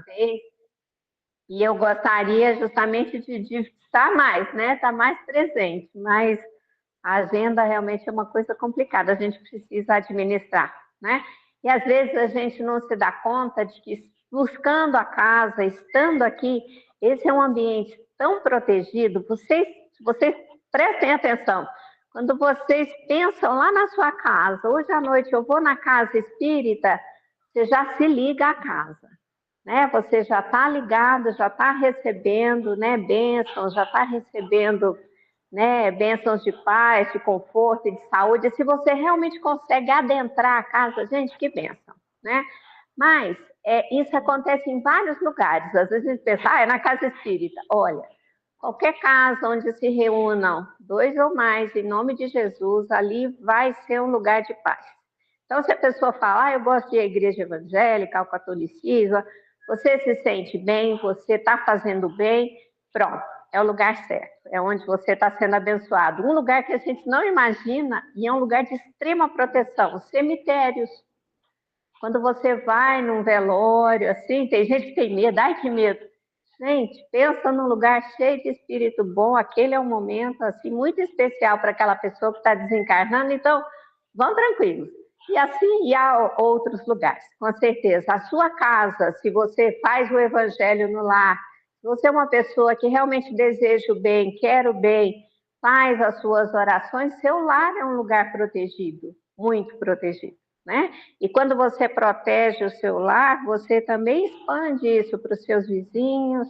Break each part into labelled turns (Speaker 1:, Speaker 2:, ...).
Speaker 1: vez, e eu gostaria justamente de estar mais, né? Estar mais presente, mas a agenda realmente é uma coisa complicada, a gente precisa administrar, né? E às vezes a gente não se dá conta de que buscando a casa, estando aqui, esse é um ambiente tão protegido, vocês prestem atenção, quando vocês pensam lá na sua casa, hoje à noite eu vou na casa espírita, você já se liga à casa, né? Você já está ligado, já está recebendo, né, bênçãos, já está recebendo, né, bênçãos de paz, de conforto e de saúde. Se você realmente consegue adentrar a casa, gente, que bênção, né? Mas isso acontece em vários lugares. Às vezes a gente pensa, é na casa espírita. Olha, qualquer casa onde se reúnam 2 ou mais, em nome de Jesus, ali vai ser um lugar de paz. Então, se a pessoa fala, eu gosto de ir à igreja evangélica, ao catolicismo, você se sente bem, você está fazendo bem, pronto, é o lugar certo, é onde você está sendo abençoado. Um lugar que a gente não imagina e é um lugar de extrema proteção, os cemitérios. Quando você vai num velório, assim, tem gente que tem medo, ai que medo. Gente, pensa num lugar cheio de espírito bom, aquele é um momento, assim, muito especial para aquela pessoa que está desencarnando, então, vão tranquilos. E assim, e há outros lugares, com certeza. A sua casa, se você faz o evangelho no lar, se você é uma pessoa que realmente deseja o bem, quer o bem, faz as suas orações, seu lar é um lugar protegido, muito protegido, né? E quando você protege o seu lar, você também expande isso para os seus vizinhos,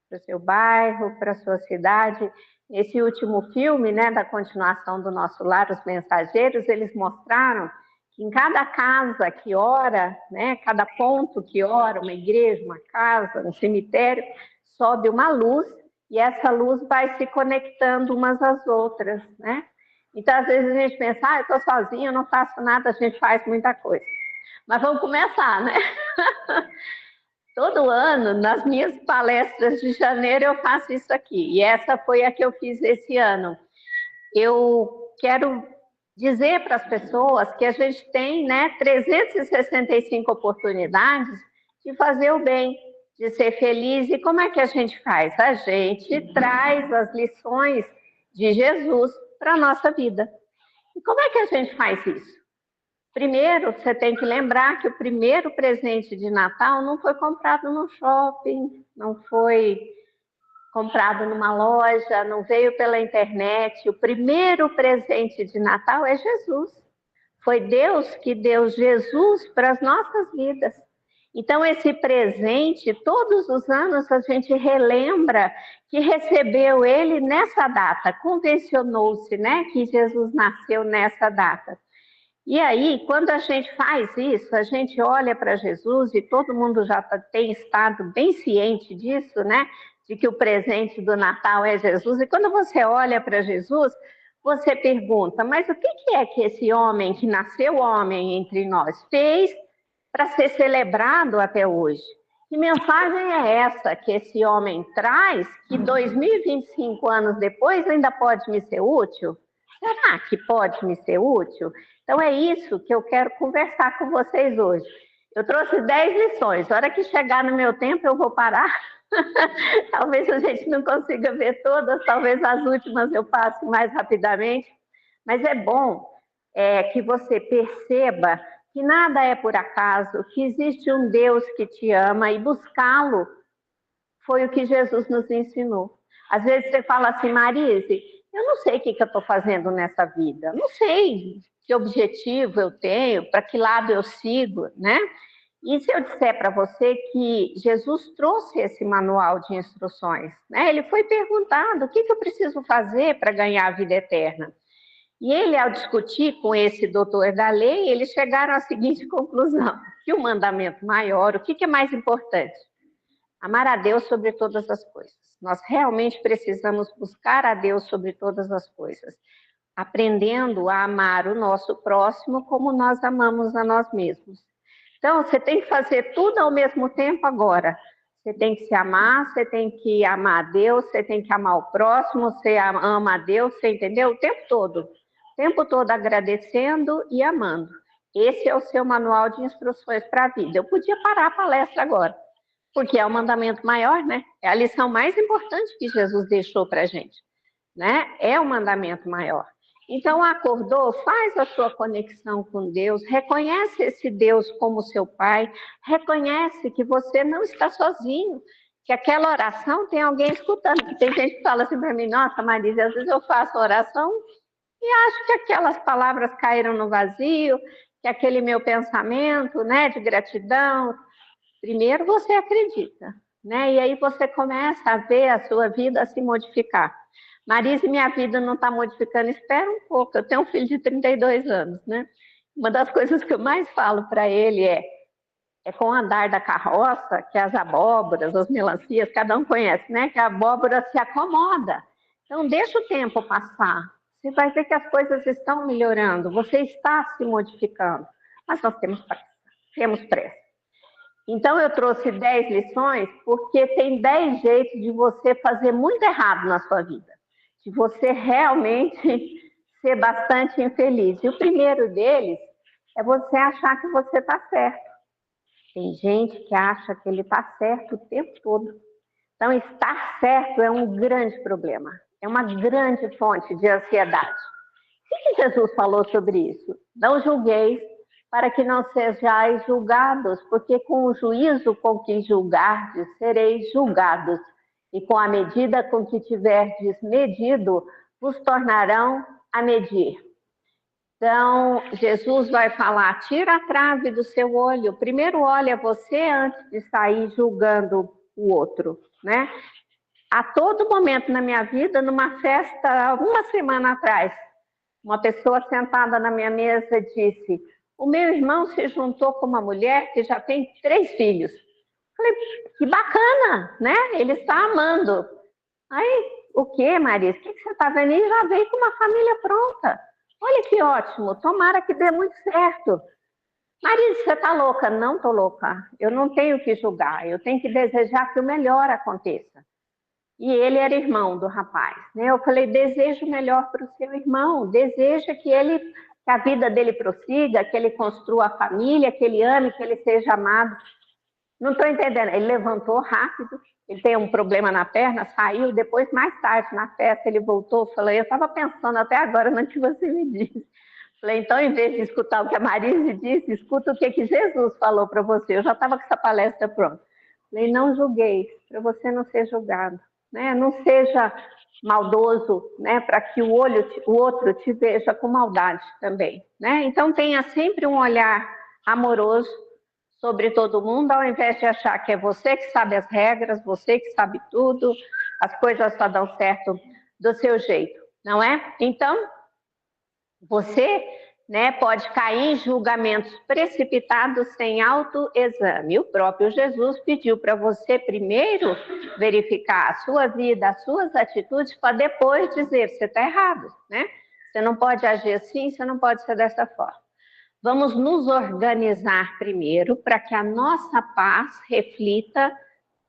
Speaker 1: para o seu bairro, para a sua cidade. Esse último filme, né, da continuação do Nosso Lar, Os Mensageiros, eles mostraram que em cada casa que ora, né, cada ponto que ora, uma igreja, uma casa, um cemitério, sobe uma luz e essa luz vai se conectando umas às outras, né? Então, às vezes a gente pensa, eu estou sozinha, eu não faço nada, a gente faz muita coisa. Mas vamos começar, né? Todo ano, nas minhas palestras de janeiro, eu faço isso aqui. E essa foi a que eu fiz esse ano. Eu quero dizer para as pessoas que a gente tem, né, 365 oportunidades de fazer o bem, de ser feliz. E como é que a gente faz? A gente traz as lições de Jesus para a nossa vida. E como é que a gente faz isso? Primeiro, você tem que lembrar que o primeiro presente de Natal não foi comprado no shopping, não foi comprado numa loja, não veio pela internet. O primeiro presente de Natal é Jesus. Foi Deus que deu Jesus para as nossas vidas. Então, esse presente, todos os anos a gente relembra que recebeu ele nessa data, convencionou-se, né, que Jesus nasceu nessa data. E aí, quando a gente faz isso, a gente olha para Jesus e todo mundo já tem estado bem ciente disso, né? De que o presente do Natal é Jesus. E quando você olha para Jesus, você pergunta, mas o que é que esse homem, que nasceu homem entre nós, fez para ser celebrado até hoje? Que mensagem é essa que esse homem traz, que 2025 anos depois ainda pode me ser útil? Será que pode me ser útil? Então é isso que eu quero conversar com vocês hoje. Eu trouxe 10 lições. A hora que chegar no meu tempo, eu vou parar. Talvez a gente não consiga ver todas, talvez as últimas eu passe mais rapidamente. Mas é bom que você perceba que nada é por acaso, que existe um Deus que te ama e buscá-lo foi o que Jesus nos ensinou. Às vezes você fala assim, Marise, eu não sei o que eu estou fazendo nessa vida, não sei que objetivo eu tenho, para que lado eu sigo, né? E se eu disser para você que Jesus trouxe esse manual de instruções, né? Ele foi perguntado, o que eu preciso fazer para ganhar a vida eterna? E ele, ao discutir com esse doutor da lei, eles chegaram à seguinte conclusão, que o mandamento maior, o que é mais importante? Amar a Deus sobre todas as coisas. Nós realmente precisamos buscar a Deus sobre todas as coisas, aprendendo a amar o nosso próximo como nós amamos a nós mesmos. Então, você tem que fazer tudo ao mesmo tempo agora. Você tem que se amar, você tem que amar a Deus, você tem que amar o próximo, você ama a Deus, você entendeu? O tempo todo. O tempo todo agradecendo e amando. Esse é o seu manual de instruções para a vida. Eu podia parar a palestra agora, porque é o mandamento maior, né? É a lição mais importante que Jesus deixou para a gente, né? É o mandamento maior. Então, acordou, faz a sua conexão com Deus, reconhece esse Deus como seu Pai, reconhece que você não está sozinho, que aquela oração tem alguém escutando. Tem gente que fala assim para mim, nossa, Marisa, às vezes eu faço oração e acho que aquelas palavras caíram no vazio, que aquele meu pensamento, né, de gratidão, primeiro você acredita, né? E aí você começa a ver a sua vida se modificar. Marisa, minha vida não está modificando, espera um pouco, eu tenho um filho de 32 anos, né? Uma das coisas que eu mais falo para ele é com o andar da carroça, que as abóboras, as melancias, cada um conhece, né? Que a abóbora se acomoda. Então, deixa o tempo passar. Você vai ver que as coisas estão melhorando, você está se modificando. Mas nós temos pressa. Então, eu trouxe 10 lições, porque tem 10 jeitos de você fazer muito errado na sua vida. De você realmente ser bastante infeliz. E o primeiro deles é você achar que você está certo. Tem gente que acha que ele está certo o tempo todo. Então, estar certo é um grande problema. É uma grande fonte de ansiedade. O que Jesus falou sobre isso? Não julgueis para que não sejais julgados, porque com o juízo com que julgardes, sereis julgados, e com a medida com que tiverdes medido, vos tornarão a medir. Então, Jesus vai falar, tira a trave do seu olho, primeiro olha você antes de sair julgando o outro, né? A todo momento na minha vida, numa festa, uma semana atrás, uma pessoa sentada na minha mesa disse, o meu irmão se juntou com uma mulher que já tem 3 filhos. Falei, que bacana, né? Ele está amando. Aí, o que, Marisa? O que você está vendo? Ele já veio com uma família pronta. Olha que ótimo, tomara que dê muito certo. Marisa, você está louca? Não estou louca. Eu não tenho que julgar, eu tenho que desejar que o melhor aconteça. E ele era irmão do rapaz, né? Eu falei, deseja o melhor para o seu irmão, deseja que a vida dele prossiga, que ele construa a família, que ele ame, que ele seja amado. Não estou entendendo. Ele levantou rápido, ele tem um problema na perna, saiu, depois, mais tarde, na festa, ele voltou, falei, eu estava pensando até agora no que você me disse. Falei, então, em vez de escutar o que a Marise disse, escuta o que Jesus falou para você. Eu já estava com essa palestra pronta. Falei, não julgueis, para você não ser julgado, né? Não seja maldoso, né? Para que o outro te veja com maldade também, né? Então, tenha sempre um olhar amoroso sobre todo mundo, ao invés de achar que é você que sabe as regras, você que sabe tudo, as coisas só dão certo do seu jeito, não é? Então, você, né, pode cair em julgamentos precipitados sem autoexame. O próprio Jesus pediu para você primeiro verificar a sua vida, as suas atitudes, para depois dizer, você está errado, né? Você não pode agir assim, você não pode ser dessa forma. Vamos nos organizar primeiro para que a nossa paz reflita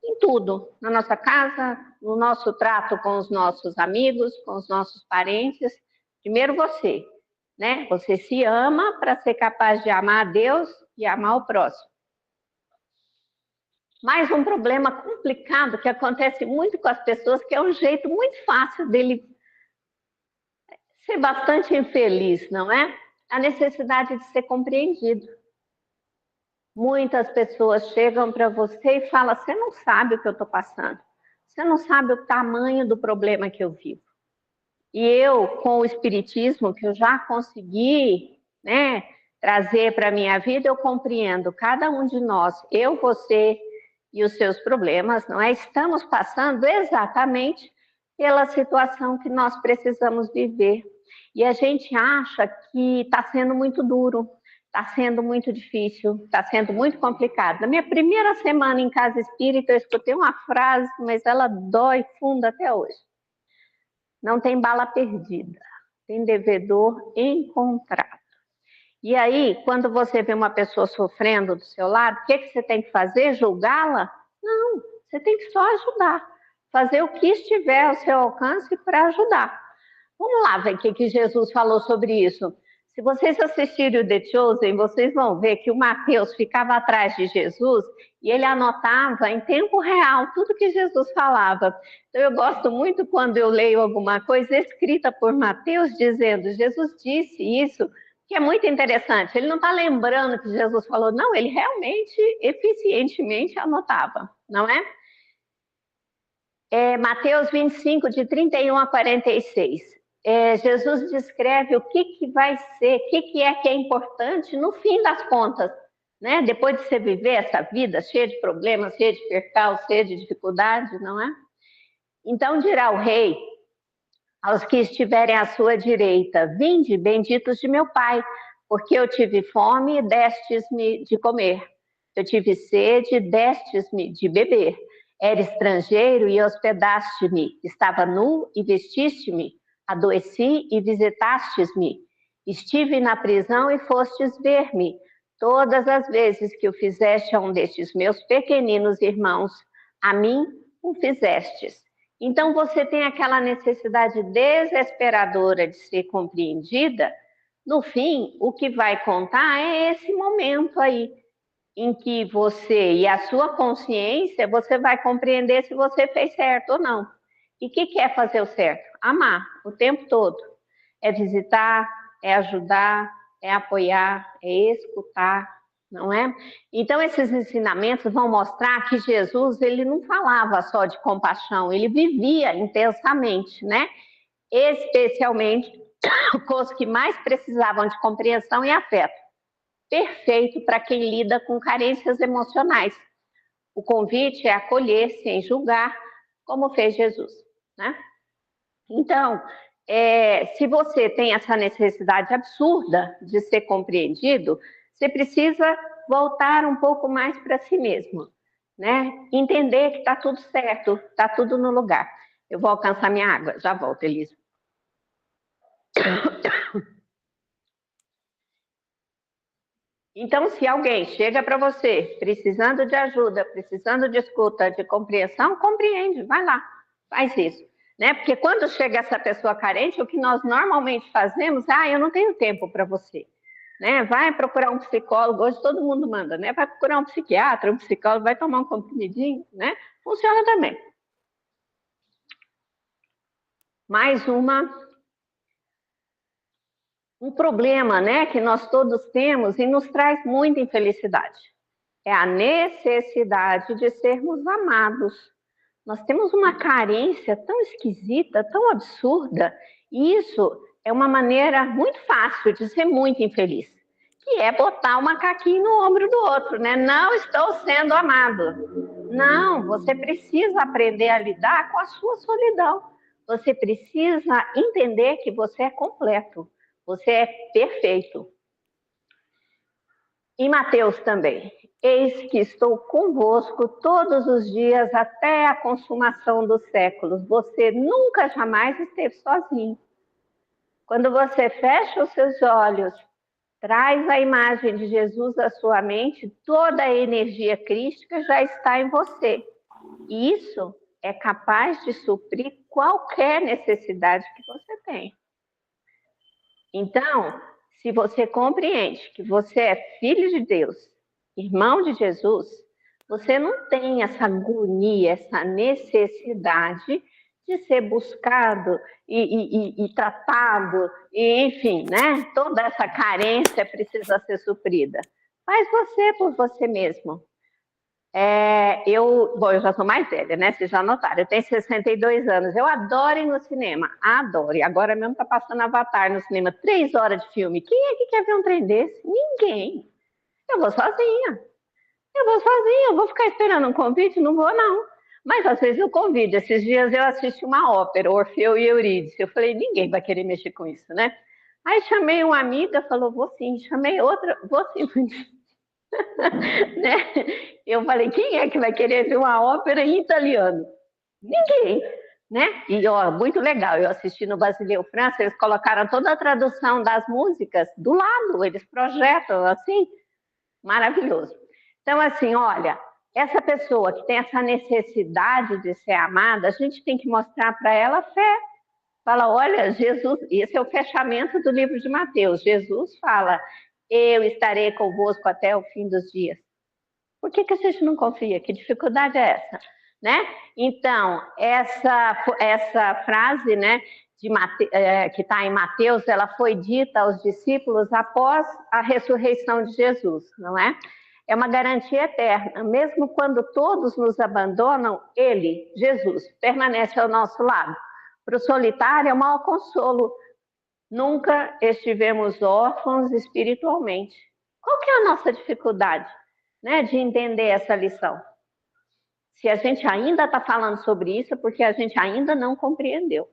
Speaker 1: em tudo, na nossa casa, no nosso trato com os nossos amigos, com os nossos parentes. Primeiro você, né? Você se ama para ser capaz de amar a Deus e amar o próximo. Mais um problema complicado que acontece muito com as pessoas, que é um jeito muito fácil dele ser bastante infeliz, não é? A necessidade de ser compreendido. Muitas pessoas chegam para você e falam, você não sabe o que eu estou passando. Você não sabe o tamanho do problema que eu vivo. E eu, com o espiritismo, que eu já consegui, né, trazer para a minha vida, eu compreendo cada um de nós, eu, você e os seus problemas, não é? Estamos passando exatamente pela situação que nós precisamos viver. E a gente acha que está sendo muito duro, está sendo muito difícil, está sendo muito complicado. Na minha primeira semana em casa espírita, eu escutei uma frase, mas ela dói fundo até hoje. Não tem bala perdida, tem devedor encontrado. E aí, quando você vê uma pessoa sofrendo do seu lado, o que você tem que fazer? Julgá-la? Não, você tem que só ajudar. Fazer o que estiver ao seu alcance para ajudar. Vamos lá ver o que Jesus falou sobre isso. Se vocês assistirem o The Chosen, vocês vão ver que o Mateus ficava atrás de Jesus e ele anotava em tempo real tudo que Jesus falava. Então, eu gosto muito quando eu leio alguma coisa escrita por Mateus, dizendo, Jesus disse isso, que é muito interessante. Ele não está lembrando que Jesus falou, não, ele realmente, eficientemente anotava, não é? Mateus 25, de 31 a 46. Jesus descreve o que vai ser, o que é importante no fim das contas, né? Depois de você viver essa vida cheia de problemas, cheia de percalços, cheia de dificuldades, não é? Então dirá o rei aos que estiverem à sua direita, vinde, benditos de meu pai, porque eu tive fome e destes-me de comer. Eu tive sede, destes-me de beber. Era estrangeiro e hospedaste-me. Estava nu e vestiste-me. Adoeci e visitastes-me. Estive na prisão e fostes ver-me. Todas as vezes que o fizeste a um destes meus pequeninos irmãos, a mim o fizestes. Então, você tem aquela necessidade desesperadora de ser compreendida. No fim, o que vai contar é esse momento aí, em que você e a sua consciência, você vai compreender se você fez certo ou não. E o que é fazer o certo? Amar o tempo todo. É visitar, é ajudar, é apoiar, é escutar, não é? Então, esses ensinamentos vão mostrar que Jesus, ele não falava só de compaixão, ele vivia intensamente, né? Especialmente com os que mais precisavam de compreensão e afeto. Perfeito para quem lida com carências emocionais. O convite é acolher sem julgar, como fez Jesus, né? Então, se você tem essa necessidade absurda de ser compreendido, você precisa voltar um pouco mais para si mesmo, né? Entender que está tudo certo, está tudo no lugar. Eu vou alcançar minha água, já volto, Elisa. Então, se alguém chega para você precisando de ajuda, precisando de escuta, de compreensão, compreende, vai lá, faz isso. Né? Porque quando chega essa pessoa carente, o que nós normalmente fazemos é, eu não tenho tempo para você. Né? Vai procurar um psicólogo, hoje todo mundo manda, né? Vai procurar um psiquiatra, um psicólogo, vai tomar um comprimidinho, né? Funciona também. Mais um problema, né, que nós todos temos e nos traz muita infelicidade. É a necessidade de sermos amados. Nós temos uma carência tão esquisita, tão absurda, e isso é uma maneira muito fácil de ser muito infeliz, que é botar o macaquinho no ombro do outro, né? Não estou sendo amado. Não, você precisa aprender a lidar com a sua solidão. Você precisa entender que você é completo, você é perfeito. Em Mateus também, eis que estou convosco todos os dias até a consumação dos séculos. Você nunca jamais esteve sozinho. Quando você fecha os seus olhos, traz a imagem de Jesus à sua mente, toda a energia crística já está em você. E isso é capaz de suprir qualquer necessidade que você tem. Então, se você compreende que você é filho de Deus, irmão de Jesus, você não tem essa agonia, essa necessidade de ser buscado e tratado, e, enfim, né? Toda essa carência precisa ser suprida. Faz você por você mesmo. Eu já sou mais velha, né? Vocês já notaram, eu tenho 62 anos. Eu adoro ir no cinema, adoro. E agora mesmo tá passando Avatar no cinema, 3 horas de filme. Quem é que quer ver um trem desse? Ninguém. Eu vou sozinha. Eu vou ficar esperando um convite? Não vou, não. Mas às vezes eu convido. Esses dias eu assisti uma ópera, Orfeu e Eurídice. Eu falei, ninguém vai querer mexer com isso, né? Aí chamei uma amiga, falou, vou sim. Chamei outra, vou sim. Né? Eu falei, quem é que vai querer ver uma ópera em italiano? Ninguém, né? E ó, muito legal, eu assisti no Basileu França, eles colocaram toda a tradução das músicas do lado, eles projetam assim, maravilhoso. Então, assim, olha, essa pessoa que tem essa necessidade de ser amada, a gente tem que mostrar para ela fé. Fala, olha, Jesus, esse é o fechamento do livro de Mateus. Jesus fala, eu estarei convosco até o fim dos dias. Por que a gente não confia? Que dificuldade é essa? Né? Então, essa frase, né, que está em Mateus, ela foi dita aos discípulos após a ressurreição de Jesus, não é? É uma garantia eterna. Mesmo quando todos nos abandonam, Ele, Jesus, permanece ao nosso lado. Para o solitário é o maior consolo. Nunca estivemos órfãos espiritualmente. Qual que é a nossa dificuldade, né, de entender essa lição? Se a gente ainda está falando sobre isso, é porque a gente ainda não compreendeu.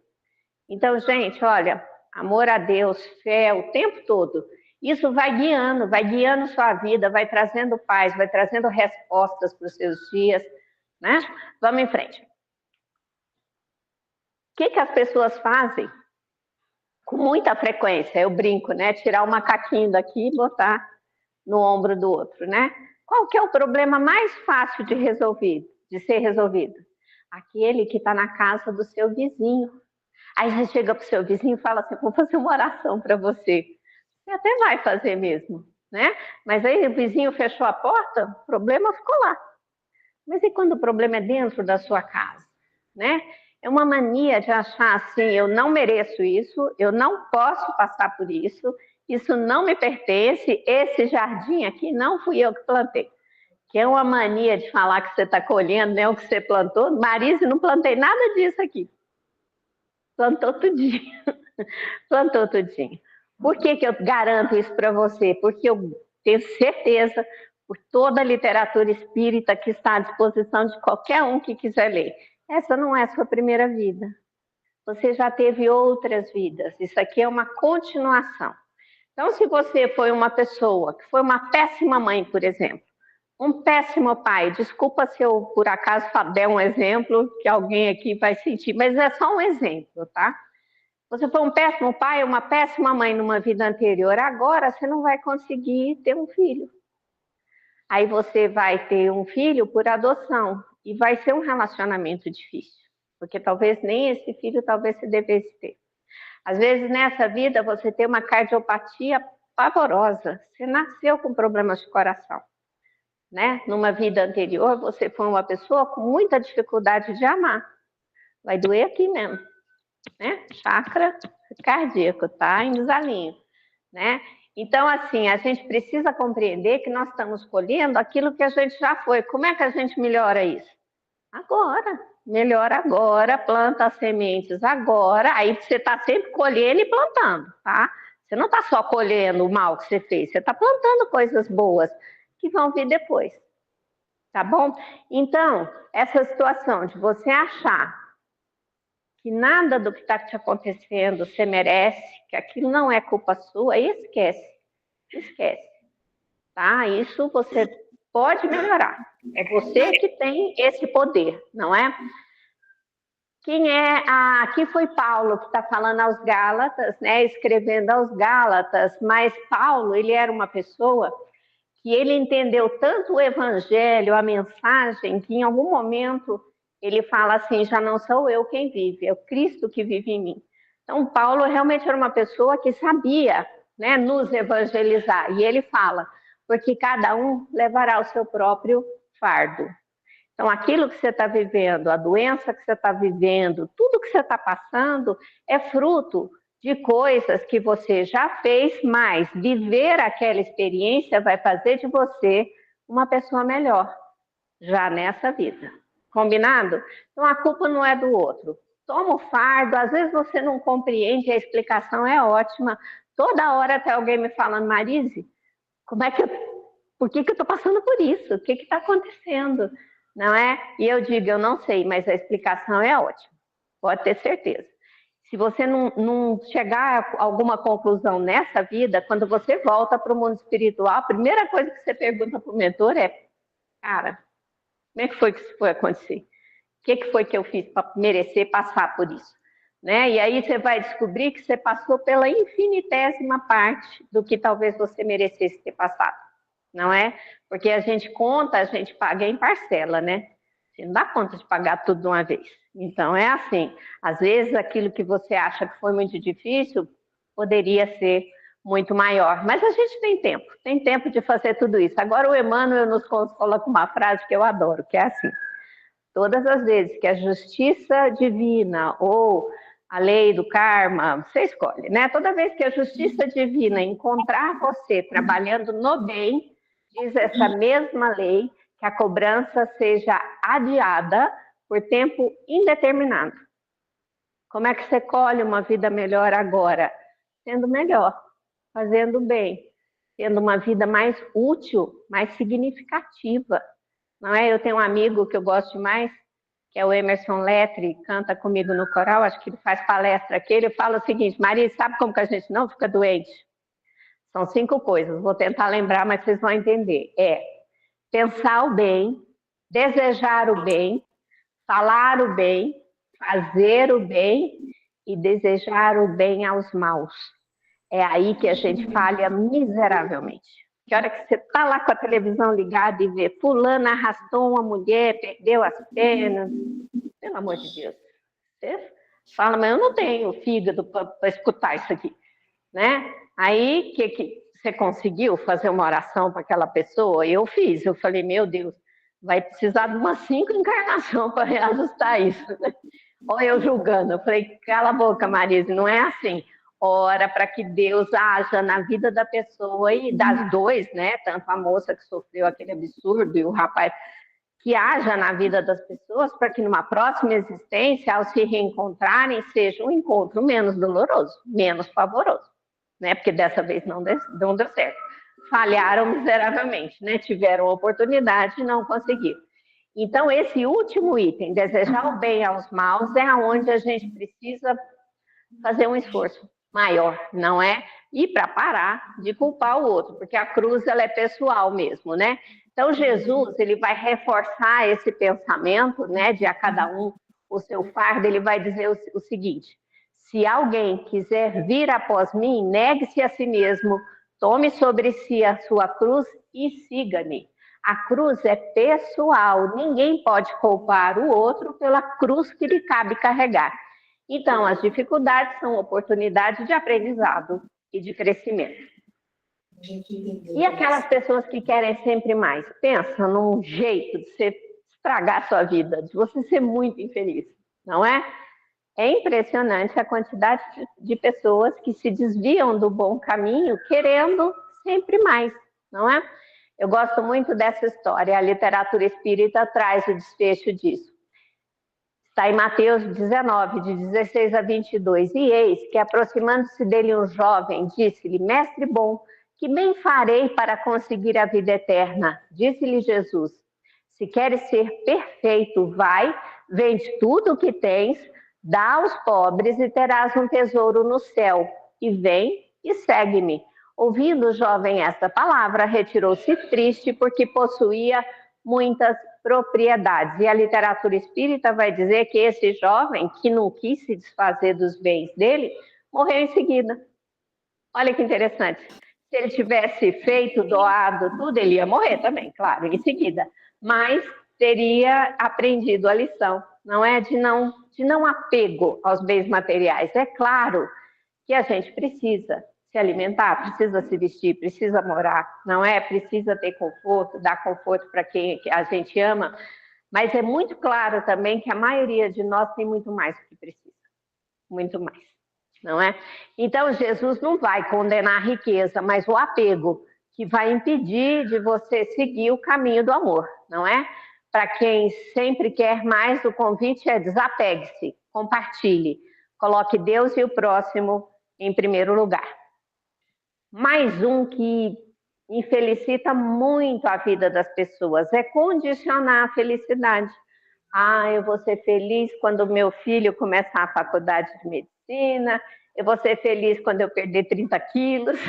Speaker 1: Então, gente, olha, amor a Deus, fé o tempo todo. Isso vai guiando sua vida, vai trazendo paz, vai trazendo respostas para os seus dias, né? Vamos em frente. O que as pessoas fazem? Com muita frequência, eu brinco, né? Tirar o macaquinho daqui e botar no ombro do outro, né? Qual que é o problema mais fácil de ser resolvido? Aquele que está na casa do seu vizinho. Aí você chega para o seu vizinho e fala assim, vou fazer uma oração para você. Você até vai fazer mesmo, né? Mas aí o vizinho fechou a porta, o problema ficou lá. Mas e quando o problema é dentro da sua casa, né? É uma mania de achar assim, eu não mereço isso, eu não posso passar por isso não me pertence, esse jardim aqui não fui eu que plantei. Que é uma mania de falar que você está colhendo, né, o que você plantou. Marise, não plantei nada disso aqui. Plantou tudinho. Plantou tudinho. Por que eu garanto isso para você? Porque eu tenho certeza, por toda a literatura espírita que está à disposição de qualquer um que quiser ler. Essa não é a sua primeira vida. Você já teve outras vidas. Isso aqui é uma continuação. Então, se você foi uma pessoa que foi uma péssima mãe, por exemplo, um péssimo pai, desculpa se eu, por acaso, der um exemplo que alguém aqui vai sentir, mas é só um exemplo, tá? Você foi um péssimo pai, uma péssima mãe numa vida anterior, agora você não vai conseguir ter um filho. Aí você vai ter um filho por adoção e vai ser um relacionamento difícil, porque talvez nem esse filho talvez você devesse ter. Às vezes nessa vida você tem uma cardiopatia pavorosa, você nasceu com problemas de coração, né? Numa vida anterior você foi uma pessoa com muita dificuldade de amar, vai doer aqui mesmo, né? Chakra cardíaco, tá? Em desalinho, né? Então, assim, a gente precisa compreender que nós estamos colhendo aquilo que a gente já foi. Como é que a gente melhora isso? Agora. Melhora agora, planta as sementes agora, aí você está sempre colhendo e plantando, tá? Você não está só colhendo o mal que você fez, você está plantando coisas boas que vão vir depois, tá bom? Então, essa situação de você achar que nada do que está te acontecendo você merece, que aquilo não é culpa sua, esquece, tá? Isso você pode melhorar, é você que tem esse poder, não é? Aqui foi Paulo que está falando aos Gálatas, né, escrevendo aos Gálatas, mas Paulo, ele era uma pessoa que ele entendeu tanto o evangelho, a mensagem, que em algum momento ele fala assim, já não sou eu quem vive, é o Cristo que vive em mim. Então, Paulo realmente era uma pessoa que sabia, né, nos evangelizar, e ele fala, porque cada um levará o seu próprio fardo. Então, aquilo que você está vivendo, a doença que você está vivendo, tudo que você está passando é fruto de coisas que você já fez, mas viver aquela experiência vai fazer de você uma pessoa melhor, já nessa vida. Combinado? Então, a culpa não é do outro. Toma o fardo, às vezes você não compreende, a explicação é ótima. Toda hora tem alguém me falando, Marise, por que eu estou passando por isso? O que está acontecendo? Não é? E eu digo, eu não sei, mas a explicação é ótima, pode ter certeza. Se você não chegar a alguma conclusão nessa vida, quando você volta para o mundo espiritual, a primeira coisa que você pergunta para o mentor é, cara, como é que foi que isso foi acontecer? O que foi que eu fiz para merecer passar por isso? Né? E aí você vai descobrir que você passou pela infinitésima parte do que talvez você merecesse ter passado. Não é? Porque a gente conta, a gente paga em parcela, né? Você não dá conta de pagar tudo de uma vez. Então, é assim, às vezes aquilo que você acha que foi muito difícil, poderia ser muito maior. Mas a gente tem tempo de fazer tudo isso. Agora o Emmanuel nos coloca uma frase que eu adoro, que é assim: todas as vezes que a justiça divina ou a lei do karma, você escolhe, né? Toda vez que a justiça divina encontrar você trabalhando no bem, diz essa mesma lei que a cobrança seja adiada por tempo indeterminado. Como é que você colhe uma vida melhor agora? Sendo melhor, fazendo bem, tendo uma vida mais útil, mais significativa. Não é? Eu tenho um amigo que eu gosto demais, que é o Emerson Letri, canta comigo no coral, acho que ele faz palestra aqui, ele fala o seguinte: Maria, sabe como que a gente não fica doente? São 5 coisas, vou tentar lembrar, mas vocês vão entender. É pensar o bem, desejar o bem, falar o bem, fazer o bem e desejar o bem aos maus. É aí que a gente falha miseravelmente. Que hora que você está lá com a televisão ligada e vê fulana arrastou uma mulher, perdeu as pernas, pelo amor de Deus. Você fala, mas eu não tenho fígado para escutar isso aqui, né? Aí, que você conseguiu fazer uma oração para aquela pessoa? Eu fiz, eu falei, meu Deus, vai precisar de umas 5 encarnações para reajustar isso, né? Olha eu julgando, eu falei, cala a boca, Marise, não é assim. Ora para que Deus haja na vida da pessoa e das dois, né? Tanto a moça que sofreu aquele absurdo e o rapaz, que haja na vida das pessoas para que numa próxima existência, ao se reencontrarem, seja um encontro menos doloroso, menos pavoroso, né? Porque dessa vez não deu certo. Falharam miseravelmente, né? Tiveram oportunidade e não conseguiram. Então, esse último item, desejar o bem aos maus, é onde a gente precisa fazer um esforço maior, não é? E para parar de culpar o outro, porque a cruz ela é pessoal mesmo, né? Então, Jesus ele vai reforçar esse pensamento, né, de a cada um o seu fardo, ele vai dizer o seguinte: se alguém quiser vir após mim, negue-se a si mesmo, tome sobre si a sua cruz e siga-me. A cruz é pessoal, ninguém pode culpar o outro pela cruz que lhe cabe carregar. Então, as dificuldades são oportunidades de aprendizado e de crescimento. E aquelas pessoas que querem sempre mais? Pensa num jeito de você estragar a sua vida, de você ser muito infeliz, não é? É impressionante a quantidade de pessoas que se desviam do bom caminho querendo sempre mais, não é? Eu gosto muito dessa história, a literatura espírita traz o desfecho disso. Está em Mateus 19, de 16 a 22. E eis que, aproximando-se dele um jovem, disse-lhe: Mestre bom, que bem farei para conseguir a vida eterna? Disse-lhe Jesus: se queres ser perfeito, vai, vende tudo o que tens, dá aos pobres e terás um tesouro no céu. E vem e segue-me. Ouvindo o jovem esta palavra, retirou-se triste, porque possuía muitas propriedades. E a literatura espírita vai dizer que esse jovem, que não quis se desfazer dos bens dele, morreu em seguida. Olha que interessante. Se ele tivesse feito, doado tudo, ele ia morrer também, claro, em seguida. Mas teria aprendido a lição, não é? De não apego aos bens materiais. É claro que a gente precisa se alimentar, precisa se vestir, precisa morar, não é? Precisa ter conforto, dar conforto para quem a gente ama, mas é muito claro também que a maioria de nós tem muito mais do que precisa, muito mais, não é? Então, Jesus não vai condenar a riqueza, mas o apego, que vai impedir de você seguir o caminho do amor, não é? Para quem sempre quer mais, o convite é desapegue-se, compartilhe, coloque Deus e o próximo em primeiro lugar. Mais um que infelicita muito a vida das pessoas é condicionar a felicidade. Ah, eu vou ser feliz quando meu filho começar a faculdade de medicina, eu vou ser feliz quando eu perder 30 quilos,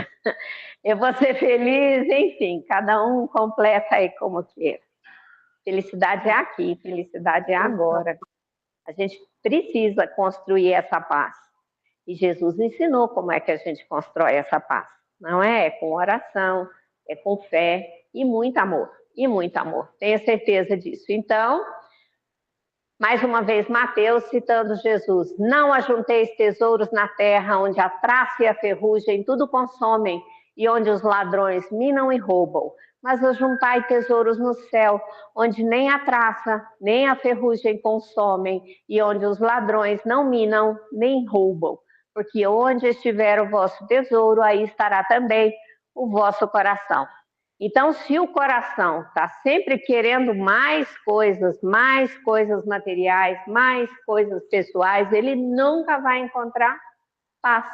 Speaker 1: eu vou ser feliz, enfim, cada um completa aí como queira. Felicidade é aqui, felicidade é agora. A gente precisa construir essa paz. E Jesus ensinou como é que a gente constrói essa paz. Não é? É com oração, é com fé e muito amor. E muito amor, tenha certeza disso. Então, Mais uma vez, Mateus citando Jesus: não ajunteis tesouros na terra, onde a traça e a ferrugem tudo consomem, e onde os ladrões minam e roubam. Mas ajuntai tesouros no céu, onde nem a traça, nem a ferrugem consomem, e onde os ladrões não minam, nem roubam. Porque onde estiver o vosso tesouro, aí estará também o vosso coração. Então, se o coração está sempre querendo mais coisas materiais, mais coisas pessoais, ele nunca vai encontrar paz,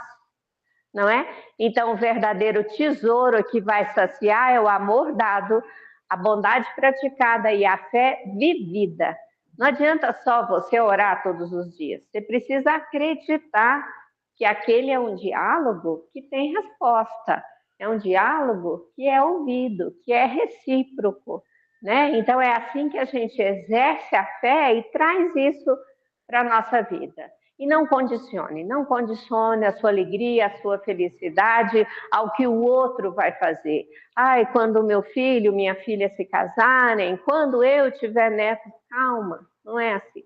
Speaker 1: não é? Então, o verdadeiro tesouro que vai saciar é o amor dado, a bondade praticada e a fé vivida. Não adianta só você orar todos os dias, você precisa acreditar que aquele é um diálogo que tem resposta. É um diálogo que é ouvido, que é recíproco, né? Então é assim que a gente exerce a fé e traz isso para a nossa vida. E não condicione a sua alegria, a sua felicidade ao que o outro vai fazer. Ai, quando meu filho, minha filha se casarem, quando eu tiver neto, calma, não é assim,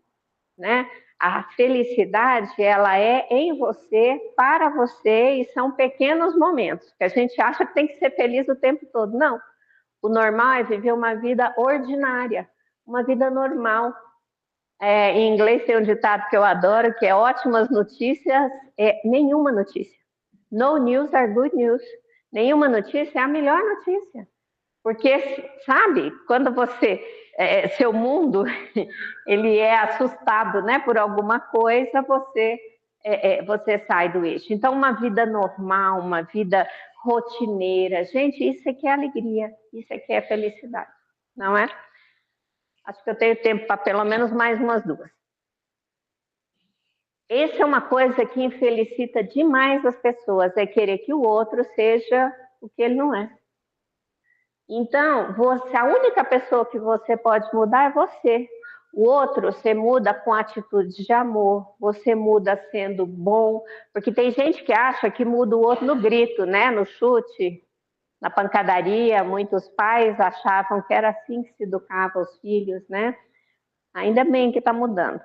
Speaker 1: né? A felicidade, ela é em você, para você, e são pequenos momentos, que a gente acha que tem que ser feliz o tempo todo. Não, o normal é viver uma vida ordinária, uma vida normal. Em inglês tem um ditado que eu adoro, que é ótimas notícias, nenhuma notícia. No news are good news. Nenhuma notícia é a melhor notícia. Porque, sabe, quando seu mundo, ele é assustado, né, por alguma coisa, você sai do eixo. Então, uma vida normal, uma vida rotineira, gente, isso aqui é alegria, isso aqui é felicidade, não é? Acho que eu tenho tempo para pelo menos mais umas duas. Essa é uma coisa que infelicita demais as pessoas, é querer que o outro seja o que ele não é. Então, a única pessoa que você pode mudar é você. O outro, você muda com atitudes de amor, você muda sendo bom, porque tem gente que acha que muda o outro no grito, né? No chute, na pancadaria. Muitos pais achavam que era assim que se educava os filhos, né? Ainda bem que está mudando.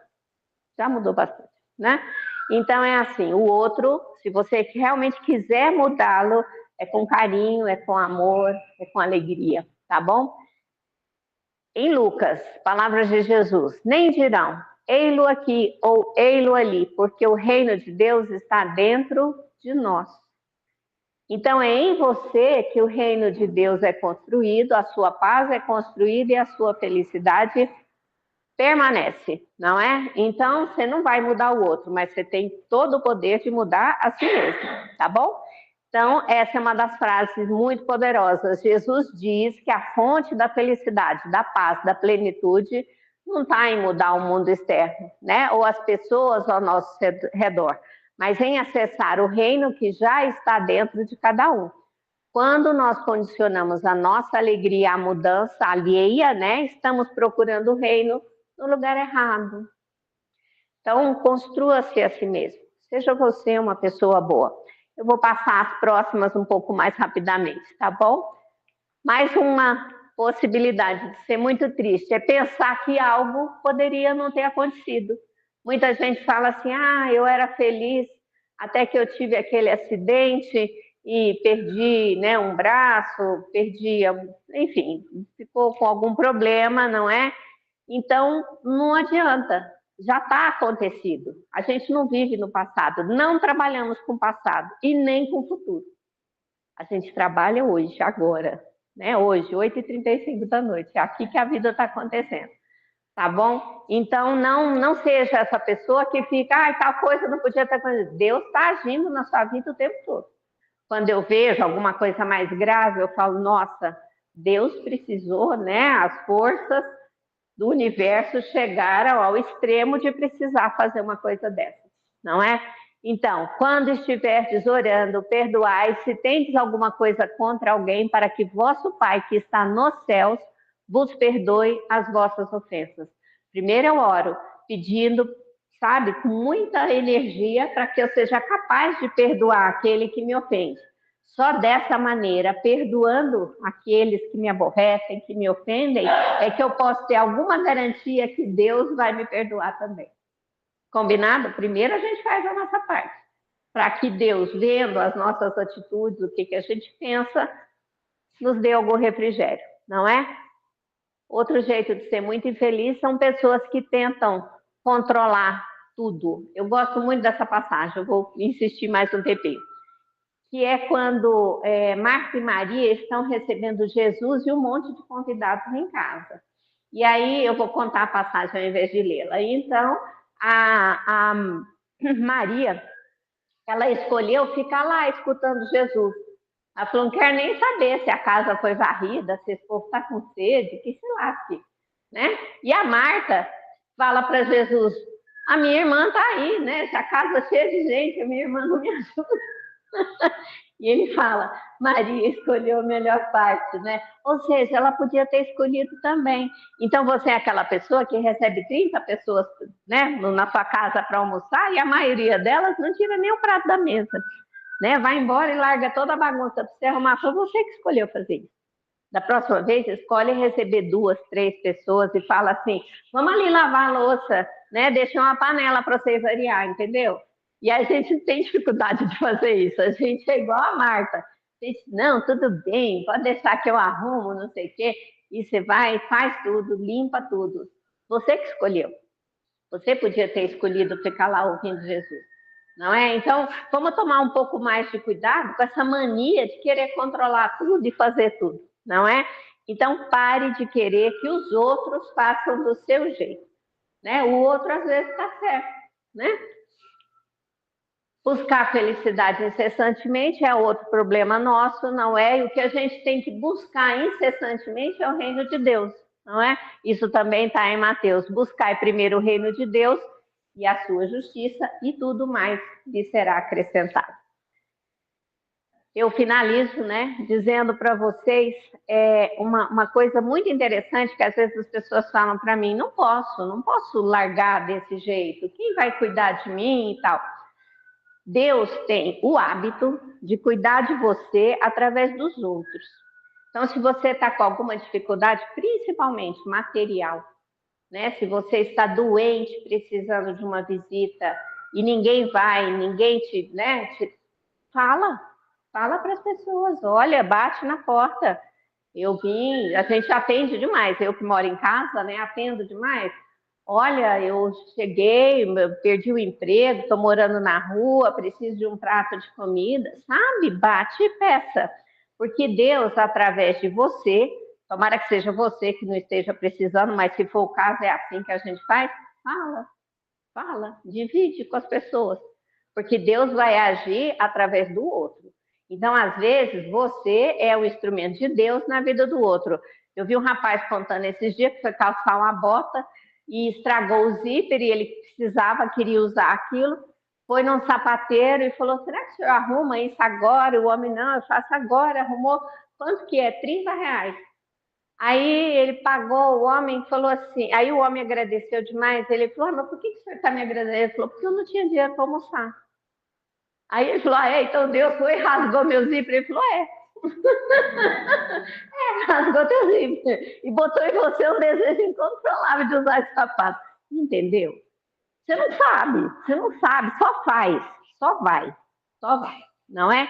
Speaker 1: Já mudou bastante, né? Então, é assim, o outro, se você realmente quiser mudá-lo, é com carinho, é com amor, é com alegria, tá bom? Em Lucas, palavras de Jesus: nem dirão, ei-lo aqui ou ei-lo ali, porque o reino de Deus está dentro de nós. Então é em você que o reino de Deus é construído, a sua paz é construída e a sua felicidade permanece, não é? Então você não vai mudar o outro, mas você tem todo o poder de mudar a si mesmo, tá bom? Então, essa é uma das frases muito poderosas. Jesus diz que a fonte da felicidade, da paz, da plenitude, não está em mudar o mundo externo, né? Ou as pessoas ao nosso redor, mas em acessar o reino que já está dentro de cada um. Quando nós condicionamos a nossa alegria à mudança alheia, né? Estamos procurando o reino no lugar errado. Então, construa-se a si mesmo. Seja você uma pessoa boa. Eu vou passar as próximas um pouco mais rapidamente, tá bom? Mais uma possibilidade de ser muito triste é pensar que algo poderia não ter acontecido. Muita gente fala assim: ah, eu era feliz até que eu tive aquele acidente e perdi, né, um braço, enfim, ficou com algum problema, não é? Então, não adianta, já está acontecido. A gente não vive no passado, não trabalhamos com o passado e nem com o futuro. A gente trabalha hoje, agora, né? Hoje, 8h35 da noite, é aqui que a vida está acontecendo, tá bom? Então, não seja essa pessoa que fica, ah, tal coisa não podia ter acontecido. Deus está agindo na sua vida o tempo todo. Quando eu vejo alguma coisa mais grave, eu falo, nossa, Deus precisou, né, as forças do universo chegaram ao extremo de precisar fazer uma coisa dessa, não é? Então, quando estiverdes orando, perdoai, se tendes alguma coisa contra alguém, para que vosso Pai que está nos céus vos perdoe as vossas ofensas. Primeiro eu oro, pedindo, sabe, com muita energia, para que eu seja capaz de perdoar aquele que me ofende. Só dessa maneira, perdoando aqueles que me aborrecem, que me ofendem, é que eu posso ter alguma garantia que Deus vai me perdoar também. Combinado? Primeiro a gente faz a nossa parte, para que Deus, vendo as nossas atitudes, o que a gente pensa, nos dê algum refrigério, não é? Outro jeito de ser muito infeliz são pessoas que tentam controlar tudo. Eu gosto muito dessa passagem, eu vou insistir mais um tempinho. Que é quando Marta e Maria estão recebendo Jesus e um monte de convidados em casa. E aí eu vou contar a passagem ao invés de lê-la. Então, a Maria, ela escolheu ficar lá escutando Jesus. Ela falou, não quer nem saber se a casa foi varrida, se esse povo está com sede, que se lasque, né? E a Marta fala para Jesus, a minha irmã está aí, né? Se a casa é cheia de gente, a minha irmã não me ajuda. E ele fala, Maria escolheu a melhor parte, né? Ou seja, ela podia ter escolhido também. Então, você é aquela pessoa que recebe 30 pessoas, né, na sua casa para almoçar e a maioria delas não tira nem o prato da mesa, né? Vai embora e larga toda a bagunça para você arrumar. Foi você que escolheu fazer isso. Da próxima vez, escolhe receber 2, 3 pessoas e fala assim, vamos ali lavar a louça, né? Deixa uma panela para vocês variar, entendeu? E a gente tem dificuldade de fazer isso. A gente é igual a Marta. A gente, não, tudo bem, pode deixar que eu arrumo, não sei o quê. E você vai, faz tudo, limpa tudo. Você que escolheu. Você podia ter escolhido ficar lá ouvindo Jesus, não é? Então, vamos tomar um pouco mais de cuidado com essa mania de querer controlar tudo e fazer tudo, não é? Então, pare de querer que os outros façam do seu jeito, né? O outro, às vezes, está certo, né? Buscar felicidade incessantemente é outro problema nosso, não é? E o que a gente tem que buscar incessantemente é o reino de Deus, não é? Isso também está em Mateus. Buscai primeiro o reino de Deus e a sua justiça, e tudo mais lhe será acrescentado. Eu finalizo, né, dizendo para vocês uma coisa muito interessante que às vezes as pessoas falam para mim, não posso largar desse jeito, quem vai cuidar de mim e tal? Deus tem o hábito de cuidar de você através dos outros. Então, se você está com alguma dificuldade, principalmente material, né? Se você está doente, precisando de uma visita e ninguém vai, ninguém fala para as pessoas, olha, bate na porta. A gente atende demais, eu que moro em casa, né? Atendo demais. Olha, eu cheguei, perdi o emprego, estou morando na rua, preciso de um prato de comida, sabe? Bate e peça. Porque Deus, através de você, tomara que seja você que não esteja precisando, mas se for o caso, é assim que a gente faz, fala, divide com as pessoas. Porque Deus vai agir através do outro. Então, às vezes, você é o instrumento de Deus na vida do outro. Eu vi um rapaz contando esses dias que foi calçar uma bota e estragou o zíper e ele queria usar aquilo, foi num sapateiro e falou, será que o senhor arruma isso agora? O homem, não, eu faço agora, arrumou, quanto que é? R$30. Aí ele pagou, o homem falou assim, aí o homem agradeceu demais, ele falou, mas por que o senhor está me agradecendo? Ele falou, porque eu não tinha dinheiro para almoçar. Aí ele falou, então Deus foi e rasgou meu zíper, ele falou, rasgou teu zíper e botou em você um desejo incontrolável de usar esse sapato. Entendeu? Você não sabe, só vai, não é?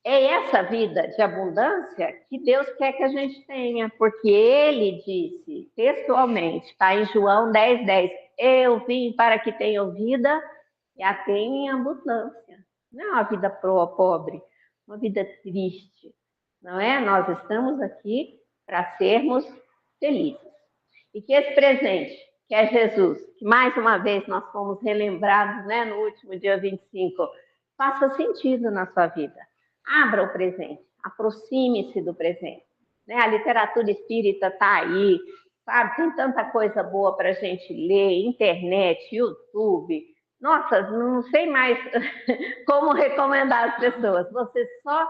Speaker 1: É essa vida de abundância que Deus quer que a gente tenha, porque Ele disse textualmente, está em João 10:10, eu vim para que tenham vida e a tenham em abundância. Não é uma vida pobre, uma vida triste, não é? Nós estamos aqui para sermos felizes. E que esse presente, que é Jesus, que mais uma vez nós fomos relembrados, né, no último dia 25, faça sentido na sua vida. Abra o presente, aproxime-se do presente. Né? A literatura espírita está aí, sabe? Tem tanta coisa boa para a gente ler, internet, YouTube. Nossa, não sei mais como recomendar às pessoas. Você só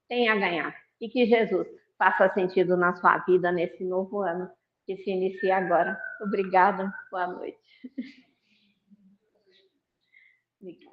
Speaker 1: tem a ganhar. E que Jesus faça sentido na sua vida nesse novo ano que se inicia agora. Obrigada, boa noite. Obrigada.